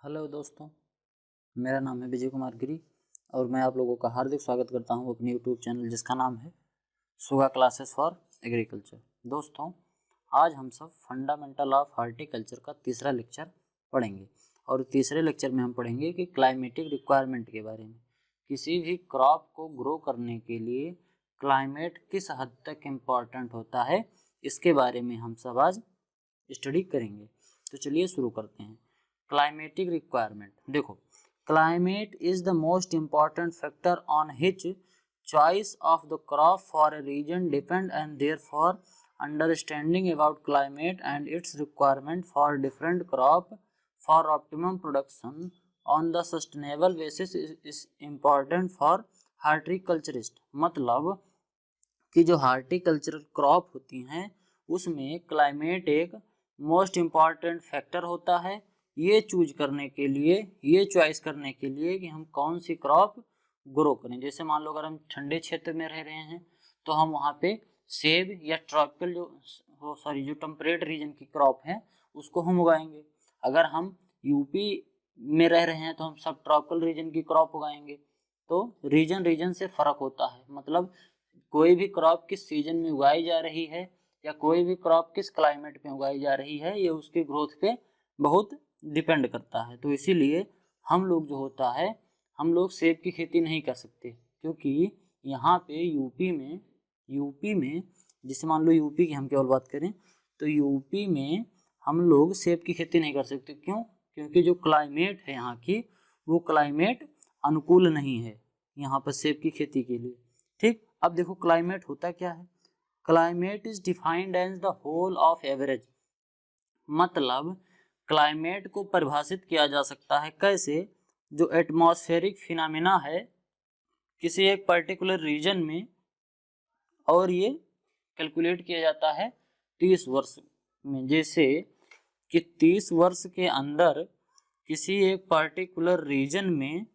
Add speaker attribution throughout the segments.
Speaker 1: Hello दोस्तों, मेरा नाम है विजय कुमार गिरी और मैं आप लोगों का हार्दिक स्वागत करता हूं अपने यूट्यूब चैनल जिसका नाम है सुगा क्लासेस फॉर एग्रीकल्चर। दोस्तों, आज हम सब फंडामेंटल ऑफ हॉर्टिकल्चर का तीसरा लेक्चर पढ़ेंगे और तीसरे लेक्चर में हम पढ़ेंगे कि क्लाइमेटिक रिक्वायरमेंट के बारे में। किसी भी क्रॉप को ग्रो करने के लिए क्लाइमेट किस हद तक इम्पॉर्टेंट होता है, इसके बारे में हम सब आज स्टडी करेंगे। तो चलिए शुरू करते हैं। क्लाइमेटिक रिक्वायरमेंट, देखो, climate is the most important factor on which choice of the crop for a region depend and therefore understanding about climate and its requirement for different crop for optimum production on the sustainable basis is important for horticulturist. मतलब कि जो horticultural crop होती हैं उसमें climate एक most important factor होता है ये चूज करने के लिए, ये चॉइस करने के लिए कि हम कौन सी क्रॉप ग्रो करें। जैसे मान लो अगर हम ठंडे क्षेत्र में रह रहे हैं तो हम वहाँ पे सेब या ट्रॉपिकल जो टेम्परेट रीजन की क्रॉप है उसको हम उगाएंगे। अगर हम यूपी में रह रहे हैं तो हम सब ट्रॉपिकल रीजन की क्रॉप उगाएंगे। तो रीजन से फर्क होता है, मतलब कोई भी क्रॉप किस सीजन में उगाई जा रही है या कोई भी क्रॉप किस क्लाइमेट में उगाई जा रही है, ये उसकी ग्रोथ पे बहुत डिपेंड करता है। तो इसीलिए हम लोग जो होता है, हम लोग सेब की खेती नहीं कर सकते, क्योंकि यहाँ पे यूपी में जिसे मान लो यूपी की हम केवल बात करें तो यूपी में हम लोग सेब की खेती नहीं कर सकते। क्यों? क्योंकि जो क्लाइमेट है यहाँ की, वो क्लाइमेट अनुकूल नहीं है यहाँ पर सेब की खेती के लिए। ठीक, अब देखो क्लाइमेट होता क्या है। Climate is defined as the whole of average. मतलब क्लाइमेट को परिभाषित किया जा सकता है कैसे? जो एटमॉस्फेरिक फिनोमेना है किसी एक पर्टिकुलर रीजन में, और ये कैलकुलेट किया जाता है 30 वर्ष में। जैसे कि 30 वर्ष के अंदर किसी एक पर्टिकुलर रीजन में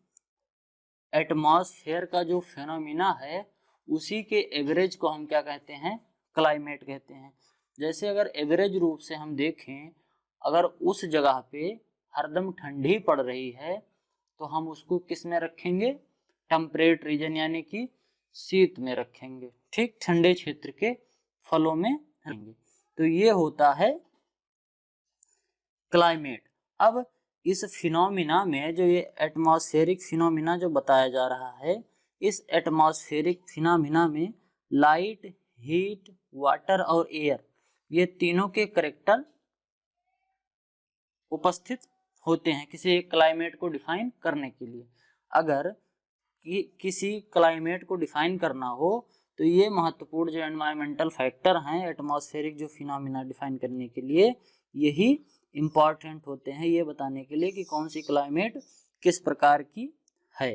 Speaker 1: एटमॉस्फेयर का जो फिनोमेना है उसी के एवरेज को हम क्या कहते हैं? क्लाइमेट कहते हैं। जैसे अगर एवरेज रूप से हम देखें, अगर उस जगह पे हरदम ठंडी पड़ रही है तो हम उसको किस में रखेंगे? टेम्परेट रीजन यानी कि शीत में रखेंगे। ठीक, ठंडे क्षेत्र के फलों में रखेंगे। तो ये होता है क्लाइमेट। अब इस फिनोमिना में जो ये एटमॉस्फेरिक फिनोमिना जो बताया जा रहा है, इस एटमॉस्फेरिक फिनोमिना में लाइट, हीट, वाटर और एयर, ये तीनों के कैरेक्टर उपस्थित होते हैं किसी एक क्लाइमेट को डिफाइन करने के लिए। अगर किसी क्लाइमेट को डिफाइन करना हो तो ये महत्वपूर्ण जो एनवायरमेंटल फैक्टर हैं एटमॉस्फेरिक जो फिनोमिना डिफाइन करने के लिए, यही इम्पॉर्टेंट होते हैं ये बताने के लिए कि कौन सी क्लाइमेट किस प्रकार की है।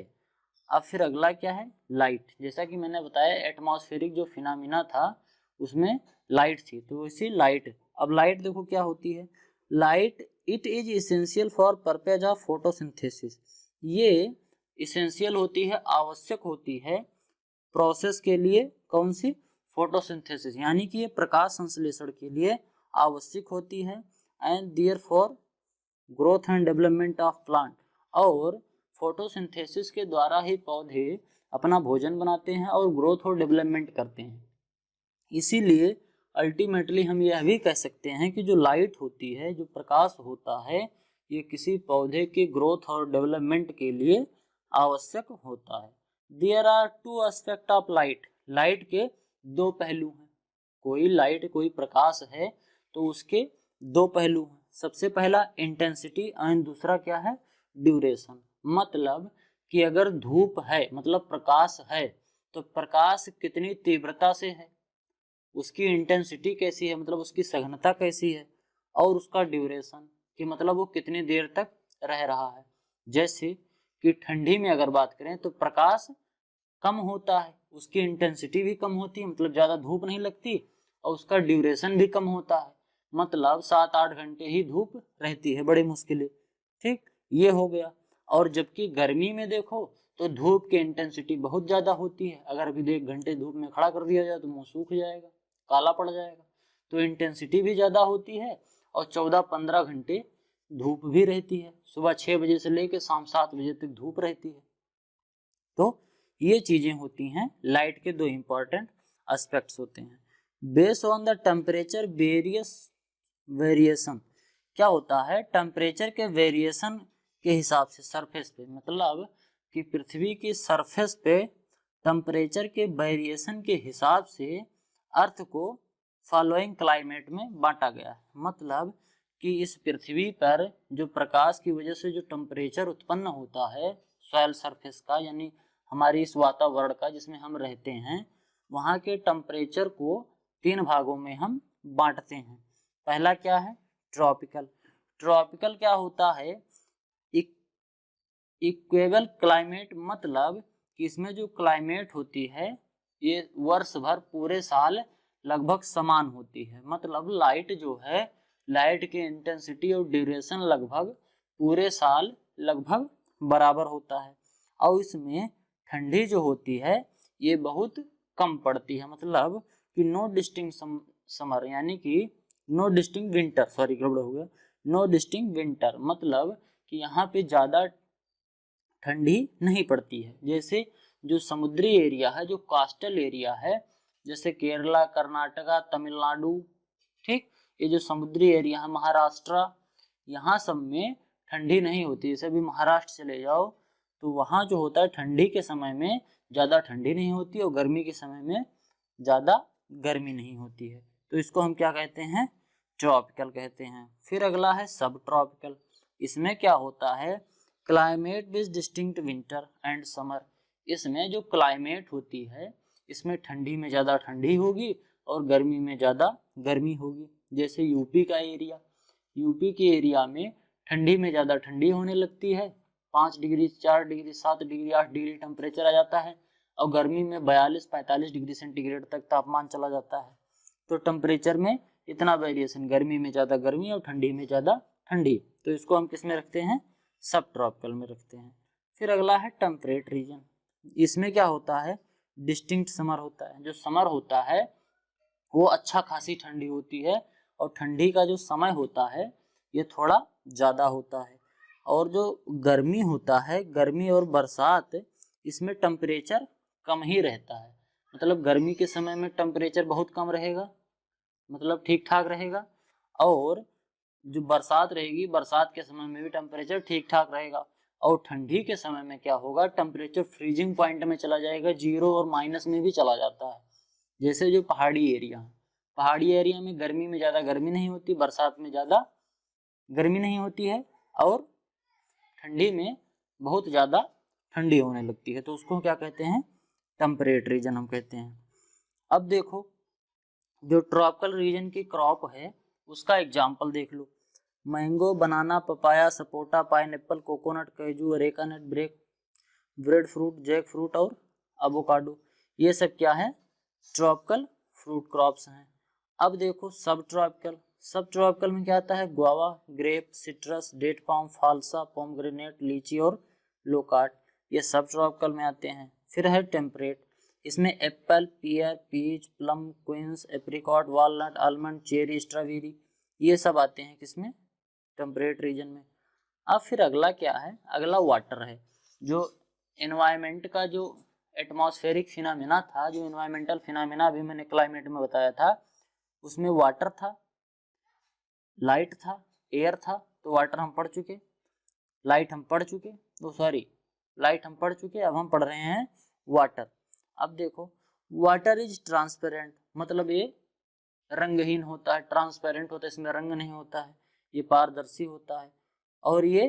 Speaker 1: अब फिर अगला क्या है? लाइट। जैसा कि मैंने बताया एटमॉस्फेरिक जो फिनोमिना था उसमें लाइट थी, तो इसी लाइट, अब लाइट देखो क्या होती है। Light it is essential for purpose of photosynthesis. ये इसेंशियल होती है, आवश्यक होती है प्रोसेस के लिए। कौन सी? फोटोसिंथेसिस, यानी कि ये प्रकाश संश्लेषण के लिए आवश्यक होती है। And therefore growth and development of plant, और फोटोसिंथेसिस के द्वारा ही पौधे अपना भोजन बनाते हैं और ग्रोथ और डेवलपमेंट करते हैं। इसीलिए अल्टीमेटली हम यह भी कह सकते हैं कि जो लाइट होती है, जो प्रकाश होता है, ये किसी पौधे की ग्रोथ और डेवलपमेंट के लिए आवश्यक होता है। There are two aspect of light. Light के दो पहलू हैं। कोई लाइट, कोई प्रकाश है तो उसके दो पहलू हैं। सबसे पहला इंटेंसिटी एंड दूसरा क्या है? ड्यूरेशन। मतलब कि अगर धूप है, मतलब प्रकाश है, तो प्रकाश कितनी तीव्रता से है, उसकी इंटेंसिटी कैसी है, मतलब उसकी सघनता कैसी है, और उसका ड्यूरेशन कि मतलब वो कितनी देर तक रह रहा है। जैसे कि ठंडी में अगर बात करें तो प्रकाश कम होता है, उसकी इंटेंसिटी भी कम होती है, मतलब ज़्यादा धूप नहीं लगती, और उसका ड्यूरेशन भी कम होता है, मतलब 7-8 घंटे ही धूप रहती है बड़ी मुश्किल। ठीक, ये हो गया। और जबकि गर्मी में देखो तो धूप की इंटेंसिटी बहुत ज़्यादा होती है। अगर अभी 1 घंटे धूप में खड़ा कर दिया जाए तो मुँह सूख जाएगा, काला पड़ जाएगा। तो इंटेंसिटी भी ज़्यादा होती है और 14-15 घंटे धूप भी रहती है, सुबह 6 बजे से लेकर शाम 7 बजे तक धूप रहती है। तो ये चीजें होती हैं, लाइट के दो इंपॉर्टेंट एस्पेक्ट्स होते हैं। Based on the temperature variation, क्या होता है, टेम्परेचर के वेरिएशन के हिसाब से सरफेस पे, मतलब कि पृथ्वी की सरफेस पे टेम्परेचर के वेरिएशन के हिसाब से अर्थ को फॉलोइंग क्लाइमेट में बांटा गया है। मतलब कि इस पृथ्वी पर जो प्रकाश की वजह से जो टेम्परेचर उत्पन्न होता है सॉइल सरफेस का, यानी हमारी इस वातावरण का जिसमें हम रहते हैं, वहाँ के टेम्परेचर को 3 भागों में हम बांटते हैं। पहला क्या है, ट्रॉपिकल। ट्रॉपिकल क्या होता है, इक्वेबल क्लाइमेट, मतलब कि इसमें जो क्लाइमेट होती है ये वर्ष भर पूरे साल लगभग समान होती है। मतलब लाइट जो है, लाइट की इंटेंसिटी और ड्यूरेशन लगभग पूरे साल लगभग बराबर होता है। और इसमें ठंडी जो होती है ये बहुत कम पड़ती है। मतलब कि नो डिस्टिंक्ट समर, यानी कि नो डिस्टिंक्ट विंटर, सॉरी गड़बड़ हो गया, नो डिस्टिंक्ट विंटर, मतलब कि यहाँ पे ज़्यादा ठंडी नहीं पड़ती है। जैसे जो समुद्री एरिया है, जो कोस्टल एरिया है, जैसे केरला, कर्नाटका, तमिलनाडु, ठीक, ये जो समुद्री एरिया है, महाराष्ट्र, यहाँ सब में ठंडी नहीं होती। जैसे अभी महाराष्ट्र चले जाओ तो वहाँ जो होता है ठंडी के समय में ज़्यादा ठंडी नहीं होती और गर्मी के समय में ज़्यादा गर्मी नहीं होती है। तो इसको हम क्या कहते हैं, ट्रॉपिकल कहते हैं। फिर अगला है सब ट्रॉपिकल। इसमें क्या होता है, climate with distinct winter and summer. इसमें जो क्लाइमेट होती है, इसमें ठंडी में ज़्यादा ठंडी होगी और गर्मी में ज़्यादा गर्मी होगी। जैसे यूपी का एरिया, यूपी के एरिया में ठंडी में ज़्यादा ठंडी होने लगती है, 5 degree, 4 degree, 7 degree, 8 degree temperature आ जाता है, और गर्मी में 42-45 डिग्री सेंटीग्रेड तक तापमान चला जाता है। तो टेम्परेचर में इतना वेरिएशन, गर्मी में ज़्यादा गर्मी और ठंडी में ज़्यादा ठंडी। तो इसको हम किस में रखते हैं, सब ट्रॉपिकल में रखते हैं। फिर अगला है टेम्परेट रीजन। इसमें क्या होता है, डिस्टिंक्ट समर होता है। जो समर होता है वो अच्छा खासी ठंडी होती है, और ठंडी का जो समय होता है ये थोड़ा ज़्यादा होता है। और जो गर्मी होता है, गर्मी और बरसात, इसमें टेम्परेचर कम ही रहता है। मतलब गर्मी के समय में टेम्परेचर बहुत कम रहेगा, मतलब ठीक ठाक रहेगा, और जो बरसात रहेगी, बरसात के समय में भी टेम्परेचर ठीक ठाक रहेगा। और ठंडी के समय में क्या होगा, टेम्परेचर फ्रीजिंग पॉइंट में चला जाएगा, 0 और माइनस में भी चला जाता है। जैसे जो पहाड़ी एरिया है, पहाड़ी एरिया में गर्मी में ज़्यादा गर्मी नहीं होती, बरसात में ज़्यादा गर्मी नहीं होती है, और ठंडी में बहुत ज़्यादा ठंडी होने लगती है। तो उसको क्या कहते हैं, टेम्परेट रीजन हम कहते हैं। अब देखो, जो ट्रॉपिकल रीजन की क्रॉप है उसका एग्जाम्पल देख लो। Mango, banana, papaya, sapota, pineapple, coconut, cashew, areca nut, bread fruit, jack fruit और एवोकाडो, ये सब क्या है, ट्रॉपिकल फ्रूट क्रॉप्स हैं। अब देखो सब ट्रॉपिकल। सब ट्रॉपिकल में क्या आता है, guava, grape, citrus, date palm, falsa, pomegranate, litchi और लोकार्ट, ये सब ट्रॉपिकल में आते हैं। फिर है टेम्परेट। इसमें apple, pear, peach, plum, quinces, apricot, walnut, almond, cherry, strawberry, ये सब आते हैं किसमें, टेम्परेट रीजन में। अब फिर अगला क्या है, अगला वाटर है। जो एनवायरमेंट का जो एटमॉस्फेरिक फिनोमेना था, जो एनवायरमेंटल फिनोमेना अभी मैंने क्लाइमेट में बताया था, उसमें वाटर था, लाइट था, एयर था। तो वाटर हम पढ़ चुके, लाइट हम पढ़ चुके, तो सॉरी लाइट हम पढ़ चुके, अब हम पढ़ रहे हैं वाटर। अब देखो, वाटर इज ट्रांसपेरेंट, मतलब ये रंगहीन होता है, ट्रांसपेरेंट होता है, इसमें रंग नहीं होता है, ये पारदर्शी होता है, और ये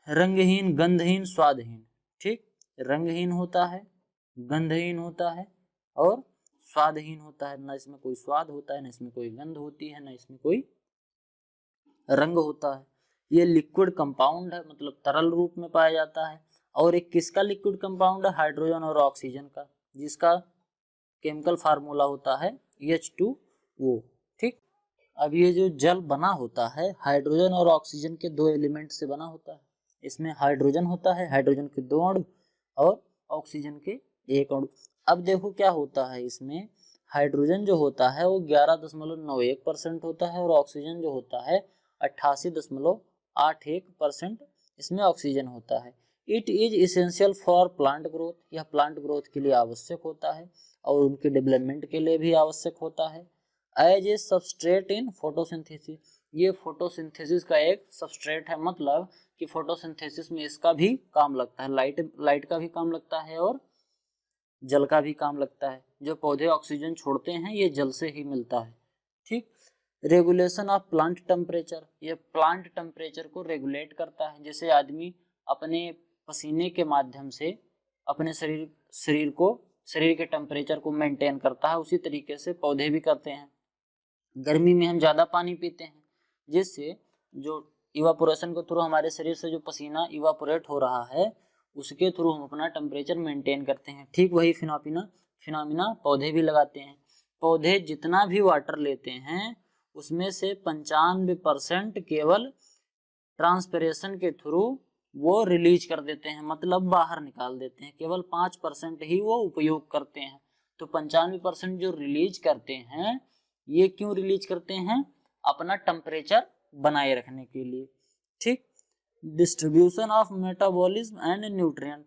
Speaker 1: रंगहीन, गंधहीन, स्वादहीन, ठीक, रंगहीन होता है, गंधहीन होता है और स्वादहीन होता है। ना इसमें कोई स्वाद होता है, ना इसमें कोई गंध होती है, ना इसमें कोई रंग होता है। ये लिक्विड कंपाउंड है, मतलब तरल रूप में पाया जाता है। और एक किसका लिक्विड कंपाउंड है, हाइड्रोजन और ऑक्सीजन का, जिसका केमिकल फार्मूला होता है H2O, ठीक। अब ये जो जल बना होता है, हाइड्रोजन और ऑक्सीजन के 2 एलिमेंट से बना होता है। इसमें हाइड्रोजन होता है, हाइड्रोजन के 2 अणु और ऑक्सीजन के 1 अणु। अब देखो क्या होता है, इसमें हाइड्रोजन जो होता है वो 11.91% होता है, और ऑक्सीजन जो होता है 88.81% इसमें ऑक्सीजन होता है। It is essential for plant growth, यह प्लांट ग्रोथ के लिए आवश्यक होता है और उनके डेवलपमेंट के लिए भी आवश्यक होता है। As a substrate in photosynthesis, ये फोटोसिंथेसिस का एक सबस्ट्रेट है, मतलब कि फोटोसिंथेसिस में इसका भी काम लगता है, लाइट का भी काम लगता है और जल का भी काम लगता है। जो पौधे ऑक्सीजन छोड़ते हैं ये जल से ही मिलता है। ठीक। रेगुलेशन ऑफ प्लांट टेम्परेचर, ये प्लांट टेम्परेचर को रेगुलेट करता है। जैसे आदमी अपने पसीने के माध्यम से अपने शरीर के टेम्परेचर को मेंटेन करता है, उसी तरीके से पौधे भी करते हैं। गर्मी में हम ज़्यादा पानी पीते हैं, जिससे जो इवापोरेशन के थ्रू हमारे शरीर से जो पसीना इवापोरेट हो रहा है उसके थ्रू हम अपना टेम्परेचर मेंटेन करते हैं। ठीक वही फिनोमिना पौधे भी लगाते हैं। पौधे जितना भी वाटर लेते हैं उसमें से 95% केवल ट्रांसपिरेशन के थ्रू वो रिलीज कर देते हैं, मतलब बाहर निकाल देते हैं। केवल 5% ही वो उपयोग करते हैं। तो 95% जो रिलीज करते हैं, ये क्यों रिलीज करते हैं? अपना टेम्परेचर बनाए रखने के लिए। ठीक। Distribution of metabolism and nutrient,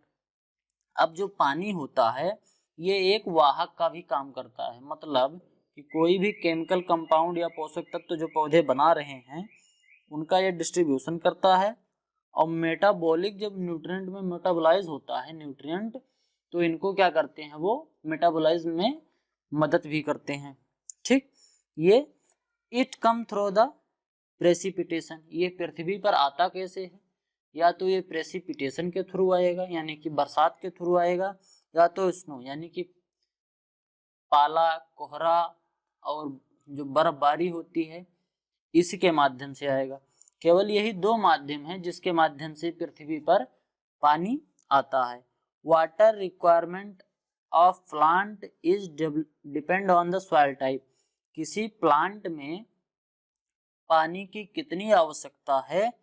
Speaker 1: अब जो पानी होता है ये एक वाहक का भी काम करता है, मतलब कि कोई भी केमिकल कंपाउंड या पोषक तत्व जो पौधे बना रहे हैं उनका ये डिस्ट्रीब्यूशन करता है। और मेटाबॉलिक, जब न्यूट्रिएंट में मेटाबोलाइज होता है न्यूट्रिएंट, तो इनको क्या करते हैं, वो मेटाबोलाइज में मदद भी करते हैं। ठीक। ये it come through the precipitation, ये पृथ्वी पर आता कैसे है? या तो ये प्रेसिपिटेशन के थ्रू आएगा, यानी कि बरसात के थ्रू आएगा, या तो स्नो यानी कि पाला, कोहरा और जो बर्फबारी होती है इसके माध्यम से आएगा। केवल यही दो माध्यम है जिसके माध्यम से पृथ्वी पर पानी आता है। Water requirement of plant is depend on the soil type, किसी प्लांट में पानी की कितनी आवश्यकता है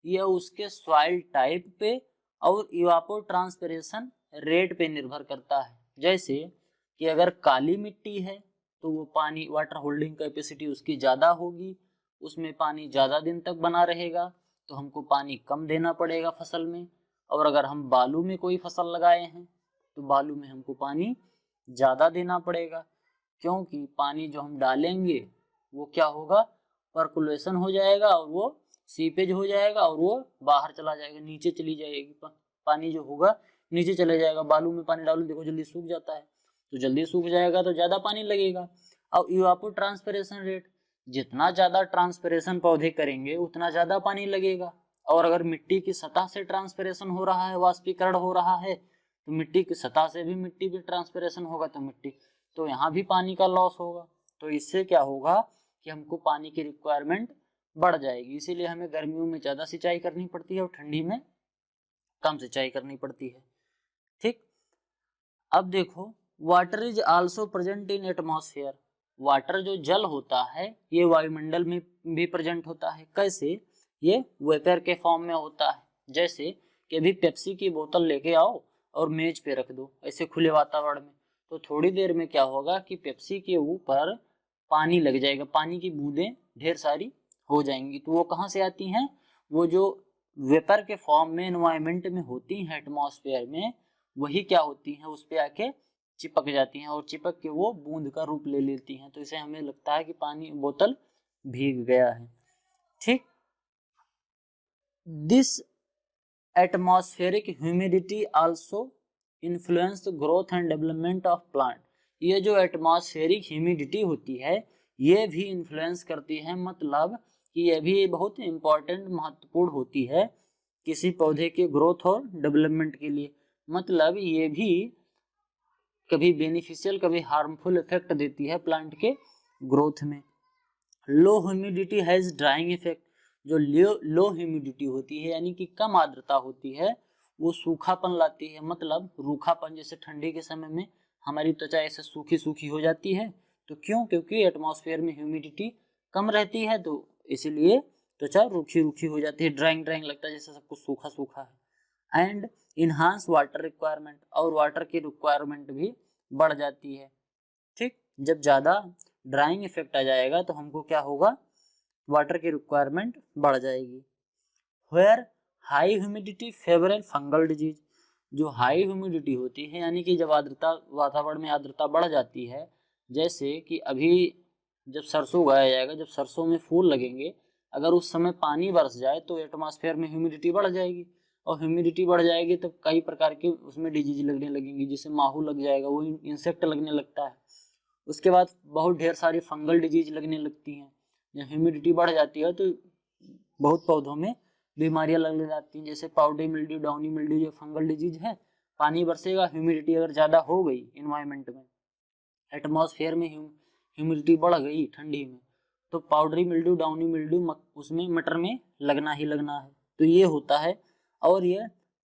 Speaker 1: यह उसके सॉइल टाइप पे और इवापोट्रांसपिरेशन रेट पे निर्भर करता है। जैसे कि अगर काली मिट्टी है तो वो पानी वाटर होल्डिंग कैपेसिटी उसकी ज़्यादा होगी, उसमें पानी ज़्यादा दिन तक बना रहेगा, तो हमको पानी कम देना पड़ेगा फसल में। और अगर हम बालू में कोई फसल लगाए हैं तो बालू में हमको पानी ज़्यादा देना पड़ेगा, क्योंकि पानी जो हम डालेंगे वो क्या होगा, पर्कुलेशन हो जाएगा और वो सीपेज हो जाएगा और वो बाहर चला जाएगा, नीचे चली जाएगी, पानी जो होगा नीचे चले जाएगा। बालू में पानी डालो देखो जल्दी सूख जाता है, तो जल्दी सूख जाएगा तो ज़्यादा पानी लगेगा। और इवापोट्रांसपिरेशन रेट, जितना ज़्यादा ट्रांसपिरेशन पौधे करेंगे उतना ज़्यादा पानी लगेगा। और अगर मिट्टी की सतह से ट्रांसपिरेशन हो रहा है, वाष्पीकरण हो रहा है, तो मिट्टी की सतह से भी मिट्टी भी ट्रांसपिरेशन होगा, तो यहाँ भी पानी का लॉस होगा। तो इससे क्या होगा कि हमको पानी की रिक्वायरमेंट बढ़ जाएगी, इसीलिए हमें गर्मियों में ज़्यादा सिंचाई करनी पड़ती है और ठंडी में कम सिंचाई करनी पड़ती है। ठीक। अब देखो, water is also present in atmosphere, water जो जल होता है ये वायुमंडल में भी प्रेजेंट होता है। कैसे? ये वेपर के फॉर्म में होता है। जैसे कि अभी पेप्सी की बोतल लेके आओ और मेज पे रख दो ऐसे खुले वातावरण में, तो थोड़ी देर में क्या होगा कि पेप्सी के ऊपर पानी लग जाएगा, पानी की बूंदें ढेर सारी हो जाएंगी। तो वो कहाँ से आती हैं? वो जो वेपर के फॉर्म में एनवायरमेंट में होती हैं एटमॉस्फेयर में, वही क्या होती हैं, उस पे आके चिपक जाती हैं और चिपक के वो बूंद का रूप ले लेती हैं। तो इसे हमें लगता है कि पानी बोतल भीग गया है। ठीक। This atmospheric humidity also influence the growth and development of plant, ये जो एटमॉस्फेरिक ह्यूमिडिटी होती है ये भी इन्फ्लुएंस करती है, मतलब कि ये भी बहुत इम्पोर्टेंट महत्वपूर्ण होती है किसी पौधे के ग्रोथ और डेवलपमेंट के लिए। मतलब ये भी कभी बेनिफिशियल कभी हार्मफुल इफेक्ट देती है प्लांट के ग्रोथ में। लो ह्यूमिडिटी हैज ड्राइंग इफेक्ट, जो लो ह्यूमिडिटी होती है यानी कि कम आर्द्रता होती है वो सूखापन लाती है, मतलब रूखापन। जैसे ठंडी के समय में हमारी त्वचा ऐसे सूखी सूखी हो जाती है, तो क्यों? क्योंकि एटमॉस्फेयर में ह्यूमिडिटी कम रहती है, तो इसीलिए त्वचा रूखी रूखी हो जाती है, ड्राइंग ड्राइंग लगता है, जैसे सब कुछ सूखा सूखा है। एंड इन्हांस वाटर रिक्वायरमेंट, और वाटर की रिक्वायरमेंट भी बढ़ जाती है। ठीक। जब ज़्यादा ड्राइंग इफेक्ट आ जाएगा तो हमको क्या होगा वाटर की रिक्वायरमेंट बढ़ जाएगी। Where high humidity favourable fungal disease, जो हाई ह्यूमिडिटी होती है यानी कि जब आर्द्रता, वातावरण में आर्द्रता बढ़ जाती है, जैसे कि अभी जब सरसों उगाया जाएगा, जब सरसों में फूल लगेंगे, अगर उस समय पानी बरस जाए तो एटमॉस्फेयर में ह्यूमिडिटी बढ़ जाएगी, और ह्यूमिडिटी बढ़ जाएगी तो कई प्रकार के उसमें डिजीज लगने लगेंगी, जैसे माहू लग जाएगा, वो इंसेक्ट लगने लगता है। उसके बाद बहुत ढेर सारी फंगल डिजीज लगने लगती हैं। जब ह्यूमिडिटी बढ़ जाती है तो बहुत पौधों में बीमारियां लगने जाती हैं, जैसे पाउडरी मिल्ड्यू, डाउनी मिल्ड्यू, जो फंगल डिजीज है। पानी बरसेगा, ह्यूमिडिटी अगर ज़्यादा हो गई इन्वायरमेंट में, एटमॉस्फेयर में ह्यूमिडिटी बढ़ गई ठंडी में, तो पाउडरी मिल्ड्यू, डाउनी मिल्ड्यू उसमें मटर में लगना ही लगना है। तो ये होता है। और ये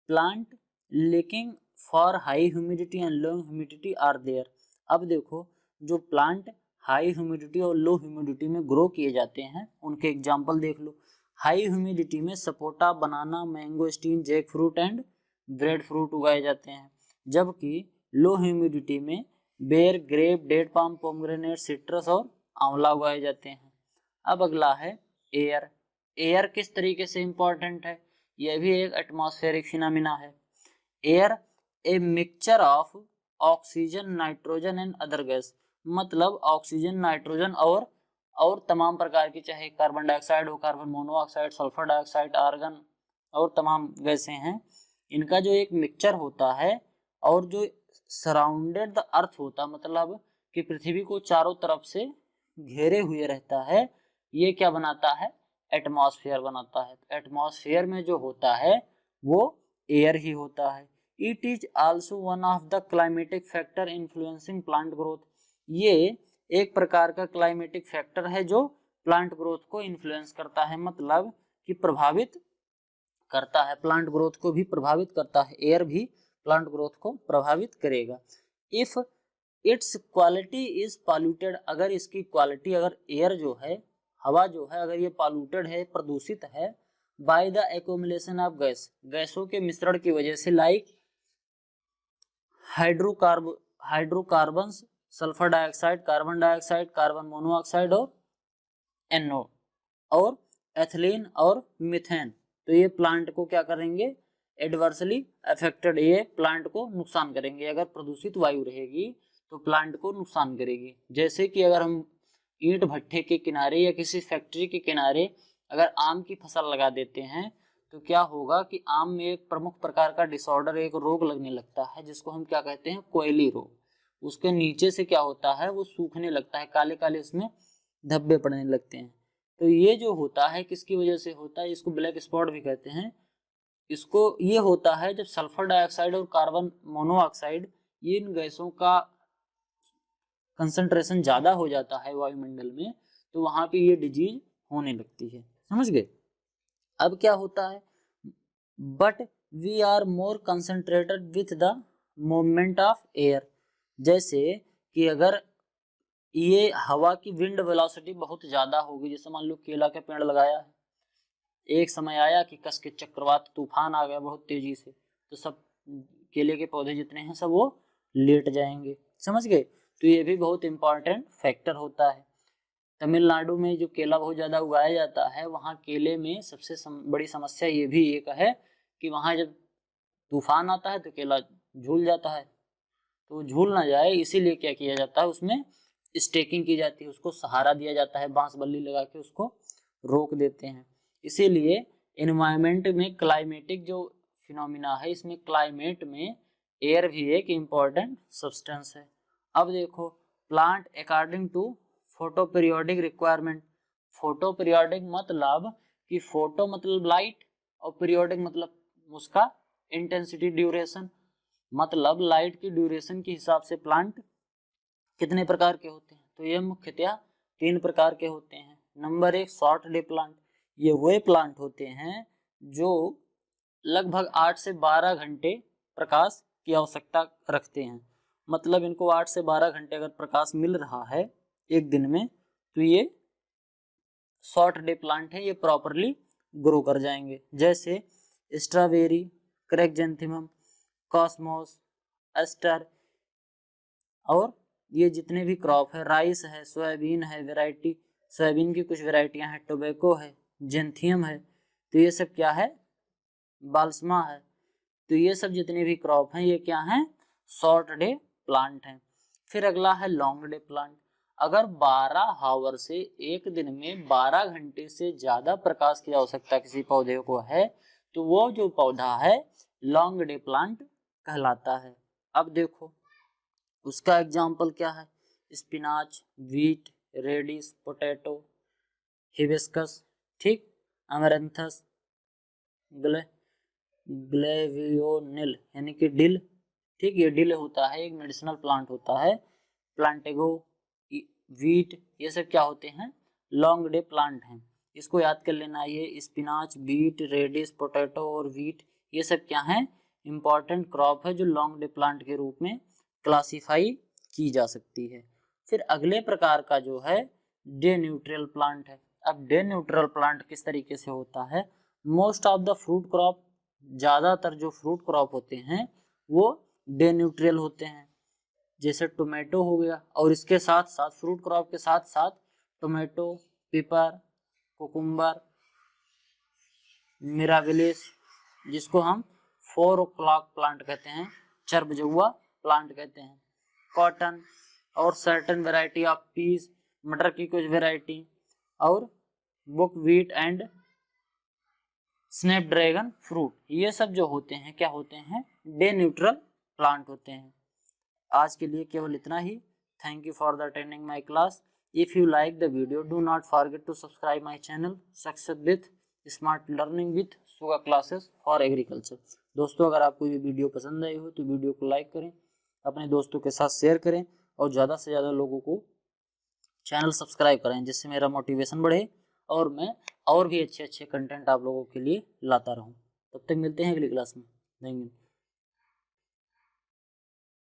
Speaker 1: plant lacking for high humidity and low humidity are there. अब देखो, जो प्लांट हाई ह्यूमिडिटी और लो ह्यूमिडिटी में ग्रो किए जाते हैं उनके एग्जाम्पल देख लो। हाई ह्यूमिडिटी में sapota, banana, mangosteen, jackfruit and breadfruit उगाए जाते हैं, जबकि लो ह्यूमिडिटी में बेर, grape, date palm, pomegranate, citrus और आंवला उगाए जाते हैं। अब अगला है एयर। एयर किस तरीके से इंपॉर्टेंट है, यह भी एक एटमॉस्फेरिक फिनोमिना है। Air a mixture of oxygen, nitrogen and other gas, मतलब ऑक्सीजन, नाइट्रोजन और तमाम प्रकार की, चाहे कार्बन डाइऑक्साइड हो, carbon monoxide, sulphur dioxide, argon और तमाम गैसें हैं, इनका जो एक मिक्सचर होता है, और जो सराउंडेड द अर्थ होता, मतलब कि पृथ्वी को चारों तरफ से घेरे हुए रहता है, ये क्या बनाता है, एटमॉस्फेयर बनाता है। एटमॉस्फेयर में जो होता है वो एयर ही होता है। It is also one of the climatic factor influencing plant growth, ये एक प्रकार का क्लाइमेटिक फैक्टर है जो प्लांट ग्रोथ को इन्फ्लुएंस करता है, मतलब कि प्रभावित करता है, प्लांट ग्रोथ को भी प्रभावित करता है। एयर भी प्लांट ग्रोथ को प्रभावित करेगा। If it's quality is polluted, अगर इसकी क्वालिटी, अगर एयर जो है, हवा जो है, अगर ये पॉल्यूटेड है, प्रदूषित है, by the accumulation of gas, गैसों के मिश्रण की वजह से, like hydrocarbons, sulphur dioxide, carbon monoxide और NO और एथिलीन और मीथेन, तो ये प्लांट को क्या करेंगे, एडवर्सली अफेक्टेड, ये प्लांट को नुकसान करेंगे। अगर प्रदूषित वायु रहेगी तो प्लांट को नुकसान करेगी। जैसे कि अगर हम ईंट भट्ठे के किनारे या किसी फैक्ट्री के किनारे अगर आम की फसल लगा देते हैं तो क्या होगा कि आम में एक प्रमुख प्रकार का डिसऑर्डर, एक रोग लगने लगता है, जिसको हम क्या कहते हैं, कोयली रोग। उसके नीचे से क्या होता है, वो सूखने लगता है, काले काले उसमें धब्बे पड़ने लगते हैं। तो ये जो होता है किसकी वजह से होता है, इसको ब्लैक स्पॉट भी कहते हैं। इसको ये होता है जब सल्फर डाइऑक्साइड और कार्बन मोनोऑक्साइड, ये इन गैसों का कंसंट्रेशन ज्यादा हो जाता है वायुमंडल में, तो वहां पे ये डिजीज होने लगती है। समझ गए। अब क्या होता है, but we are more concentrated with the movement of air, जैसे कि अगर ये हवा की विंड वेलोसिटी बहुत ज्यादा होगी, जैसे मान लो केला का पेड़ लगाया है, एक समय आया कि कस के चक्रवात तूफान आ गया बहुत तेजी से, तो सब केले के पौधे जितने हैं सब वो लेट जाएंगे। समझ गए। तो ये भी बहुत इंपॉर्टेंट फैक्टर होता है। तमिलनाडु में जो केला बहुत ज़्यादा उगाया जाता है, वहाँ केले में सबसे बड़ी समस्या ये भी एक है कि वहाँ जब तूफान आता है तो केला झूल जाता है, तो झूल ना जाए इसीलिए क्या किया जाता है, उसमें स्टेकिंग की जाती है, उसको सहारा दिया जाता है, बांस बल्ली लगा के उसको रोक देते हैं। इसीलिए एनवायरमेंट में क्लाइमेटिक जो फिनोमिना है, इसमें क्लाइमेट में एयर भी एक इम्पॉर्टेंट सब्सटेंस है। अब देखो, plant according to photoperiodic requirement, photoperiodic मतलब कि फोटो मतलब लाइट और पीरियोडिक मतलब उसका इंटेंसिटी, ड्यूरेशन, मतलब लाइट की ड्यूरेशन के हिसाब से प्लांट कितने प्रकार के होते हैं, तो ये मुख्यतया 3 प्रकार के होते हैं। नंबर 1 शॉर्ट डे प्लांट, ये वे प्लांट होते हैं जो लगभग 8 से 12 घंटे प्रकाश की आवश्यकता रखते हैं, मतलब इनको 8 से 12 घंटे अगर प्रकाश मिल रहा है एक दिन में तो ये शॉर्ट डे प्लांट है, ये प्रॉपरली ग्रो कर जाएंगे। जैसे स्ट्रॉबेरी, क्रेक्जेंथिमम, कॉस्मोस, एस्टर, और ये जितने भी क्रॉप है, राइस है, सोयाबीन है, वैरायटी सोयाबीन की कुछ वैरायटियां हैं, टोबैको है, जेंथियम है, तो ये सब क्या है, बाल्समा है। तो ये सब जितने भी क्रॉप हैं ये क्या हैं, शॉर्ट डे प्लांट हैं। फिर अगला है लॉन्ग डे प्लांट। अगर 12 हावर से एक दिन में 12 घंटे से ज्यादा प्रकाश की आवश्यकता किसी पौधे को है तो वो जो पौधा है लॉन्ग डे प्लांट कहलाता है। अब देखो उसका एग्जाम्पल क्या है, spinach, wheat, radish, potato, hibiscus, ठीक, अमरंथस, ग्लेवियोनिल यानी कि डिल, ठीक, ये डिल होता है, एक मेडिसिनल प्लांट होता है। प्लांटेगो, वीट, ये सब क्या होते हैं, लॉन्ग डे प्लांट हैं। इसको याद कर लेना, ये स्पिनाच, बीट, रेडिस, पोटैटो और वीट ये सब क्या हैं, इंपॉर्टेंट क्रॉप है जो लॉन्ग डे प्लांट के रूप में क्लासिफाई की जा सकती है। फिर अगले प्रकार का जो है डे न्यूट्रल प्लांट है। अब डे न्यूट्रल प्लांट किस तरीके से होता है, most of the fruit crop, ज़्यादातर जो फ्रूट क्रॉप होते हैं वो डे न्यूट्रल होते हैं, जैसे टोमेटो हो गया, और इसके साथ साथ फ्रूट क्रॉप के साथ साथ टोमेटो, पिपर, कुकुम्बर, मिराबिलिस, जिसको हम 4 o'clock प्लांट कहते हैं, चरबजुआ प्लांट कहते हैं, कॉटन और सर्टेन वैरायटी ऑफ पीस, मटर की कुछ वैरायटी, और बुकवीट एंड स्नैपड्रैगन फ्रूट, ये सब जो होते हैं क्या होते हैं, डे न्यूट्रल प्लांट होते हैं। आज के लिए केवल इतना ही। Thank you for the attending my class. If you like the video do not forget to subscribe my channel success with smart learning with Suga classes for agriculture. दोस्तों अगर आपको ये वीडियो पसंद आई हो तो वीडियो को लाइक करें, अपने दोस्तों के साथ शेयर करें और ज़्यादा से ज़्यादा लोगों को चैनल सब्सक्राइब करें, जिससे मेरा मोटिवेशन बढ़े और मैं और भी अच्छे अच्छे कंटेंट आप लोगों के लिए लाता रहूं। तब तक मिलते हैं अगली क्लास में। Thank you.